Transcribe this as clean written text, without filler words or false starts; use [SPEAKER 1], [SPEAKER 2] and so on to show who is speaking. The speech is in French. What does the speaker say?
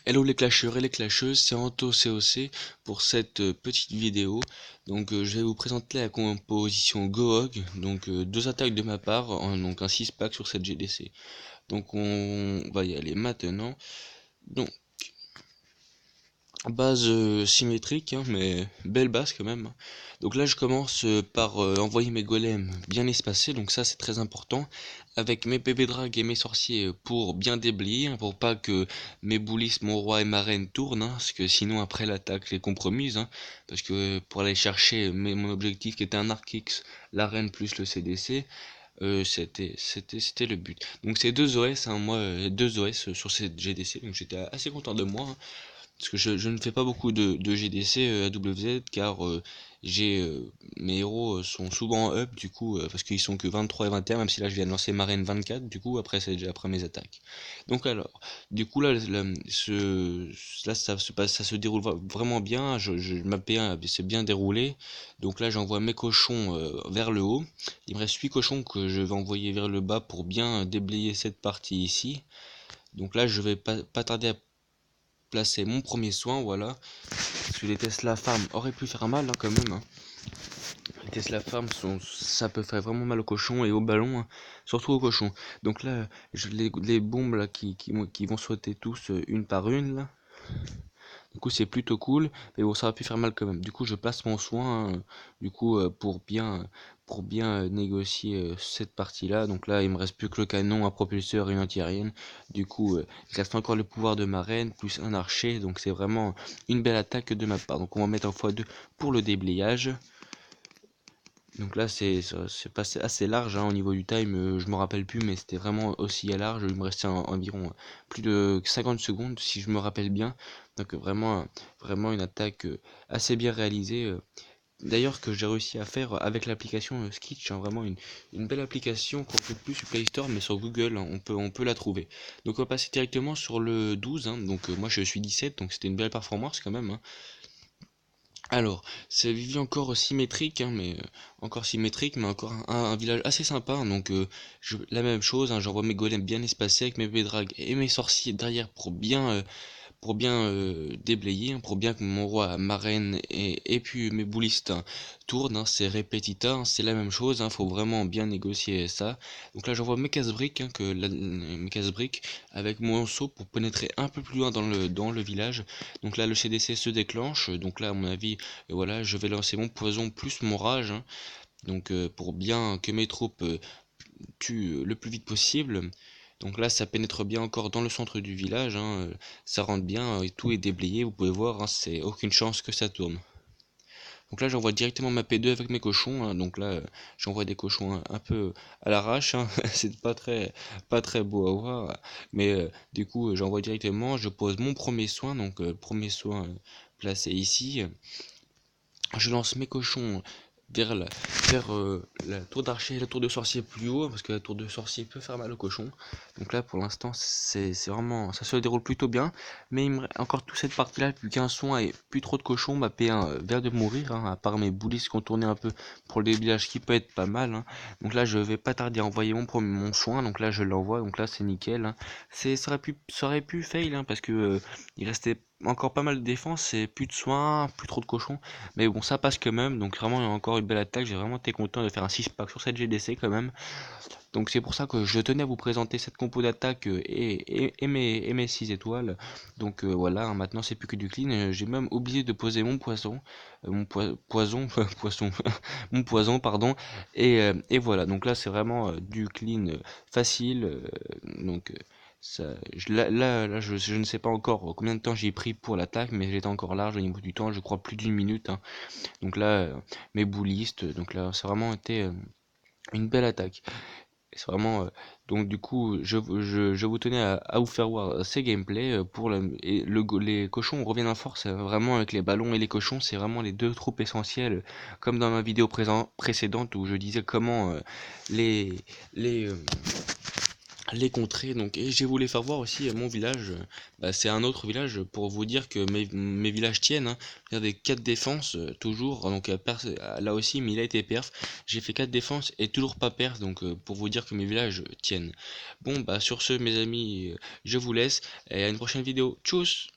[SPEAKER 1] Hello les clasheurs et les clasheuses, c'est Anto COC pour cette petite vidéo. Donc je vais vous présenter la composition Gohog, donc deux attaques de ma part, donc un 6 pack sur cette GDC. Donc on va y aller maintenant. Donc base symétrique, hein, mais belle base quand même. Donc là je commence par envoyer mes golems bien espacés, donc ça c'est très important, avec mes bébés drags et mes sorciers pour bien déblayer, hein, pour pas que mes boulisses, mon roi et ma reine tournent, hein, parce que sinon après l'attaque est compromise, hein, parce que pour aller chercher mon objectif qui était un arc X, la reine plus le CDC, c'était le but. Donc c'est deux OS, hein, moi deux OS sur cette GDC, donc j'étais assez content de moi, hein. Parce que je ne fais pas beaucoup de GDC à WZ car j'ai mes héros sont souvent en up du coup parce qu'ils sont que 23 et 21, même si là je viens de lancer Marine 24, du coup après c'est déjà après mes attaques. Donc alors du coup là ça se passe, ça se déroule vraiment bien. Ma P1 s'est bien déroulé. Donc là j'envoie mes cochons vers le haut. Il me reste 8 cochons que je vais envoyer vers le bas pour bien déblayer cette partie ici. Donc là je vais pas tarder à placer mon premier soin, voilà. Parce que les Tesla Farm auraient pu faire mal, hein, quand même, hein. Les Tesla Farm ça peut faire vraiment mal aux cochons et aux ballons, hein, surtout aux cochons. Donc là, les bombes là qui vont sauter tous une par une là. Du coup c'est plutôt cool, mais bon ça va pu faire mal quand même. Du coup je place mon soin, hein, du coup pour bien négocier cette partie là. Donc là il me reste plus que le canon, un propulseur et une antiaérienne. Du coup il reste encore le pouvoir de ma reine plus un archer, donc c'est vraiment une belle attaque de ma part. Donc on va mettre en x2 pour le déblayage. Donc là c'est passé assez large, hein, au niveau du time, je me rappelle plus, mais c'était vraiment aussi à large. Il me restait environ plus de 50 secondes si je me rappelle bien. Donc vraiment une attaque assez bien réalisée. D'ailleurs que j'ai réussi à faire avec l'application Skitch, hein, vraiment une belle application qu'on trouve plus sur Play Store mais sur Google, hein, on peut la trouver. Donc on va passer directement sur le 12, hein, donc moi je suis 17, donc c'était une belle performance quand même, hein. Alors, c'est Vivi encore symétrique, hein, mais encore symétrique, mais encore un village assez sympa, hein. Donc la même chose, hein, j'envoie mes golems bien espacés avec mes bédrags et mes sorciers derrière pour bien déblayer, hein, pour bien que mon roi, ma reine et puis mes boulistes, hein, tournent, hein. C'est répétita, hein, c'est la même chose, hein, faut vraiment bien négocier ça. Donc là j'envoie mes casse-briques, hein, mes casse-briques avec mon saut pour pénétrer un peu plus loin dans le village. Donc là le CDC se déclenche, donc là à mon avis, voilà, je vais lancer mon poison plus mon rage, hein. Donc pour bien que mes troupes tuent le plus vite possible. Donc là, ça pénètre bien encore dans le centre du village, hein, ça rentre bien, et tout est déblayé, vous pouvez voir, hein, c'est aucune chance que ça tourne. Donc là, j'envoie directement ma P2 avec mes cochons, hein. Donc là, j'envoie des cochons un peu à l'arrache, hein. C'est pas très beau à voir, mais du coup, j'envoie directement, je pose mon premier soin, donc premier soin placé ici. Je lance mes cochons vers la tour d'archer et la tour de sorcier plus haut, parce que la tour de sorcier peut faire mal aux cochons. Donc là pour l'instant c'est vraiment, ça se déroule plutôt bien, mais il me reste encore toute cette partie là, plus qu'un soin et plus trop de cochons. Ma P1 vient de mourir, hein, à part mes boulisses qui ont tourné un peu pour le déblayage qui peut être pas mal, hein. Donc là je vais pas tarder à envoyer mon soin, donc là je l'envoie, donc là c'est nickel, hein. Ça aurait pu fail, hein, parce que il restait encore pas mal de défense et plus de soins, plus trop de cochons. Mais bon, ça passe quand même. Donc vraiment, il y a encore une belle attaque. J'ai vraiment été content de faire un 6 pack sur cette GDC quand même. Donc c'est pour ça que je tenais à vous présenter cette compo d'attaque et mes 6 étoiles. Donc voilà, hein, maintenant c'est plus que du clean. J'ai même oublié de poser mon poison. Poison, poisson, mon poison, pardon. Et voilà, donc là c'est vraiment du clean facile. Donc là, je ne sais pas encore combien de temps j'ai pris pour l'attaque, mais j'étais encore large au niveau du temps, je crois plus d'une minute, hein. Donc là, mes boulistes, donc là, ça a vraiment été une belle attaque. C'est vraiment, donc du coup, je vous tenais à vous faire voir ces gameplays pour les cochons reviennent en force, vraiment avec les ballons et les cochons, c'est vraiment les deux troupes essentielles, comme dans ma vidéo précédente où je disais comment les les euh, les contrées. Donc et j'ai voulu faire voir aussi mon village, bah, c'est un autre village pour vous dire que mes villages tiennent, hein. Regardez, 4 défenses toujours, donc là aussi mais il a été perf, j'ai fait 4 défenses et toujours pas perf, donc pour vous dire que mes villages tiennent. Bon bah sur ce mes amis, je vous laisse et à une prochaine vidéo, tchuss.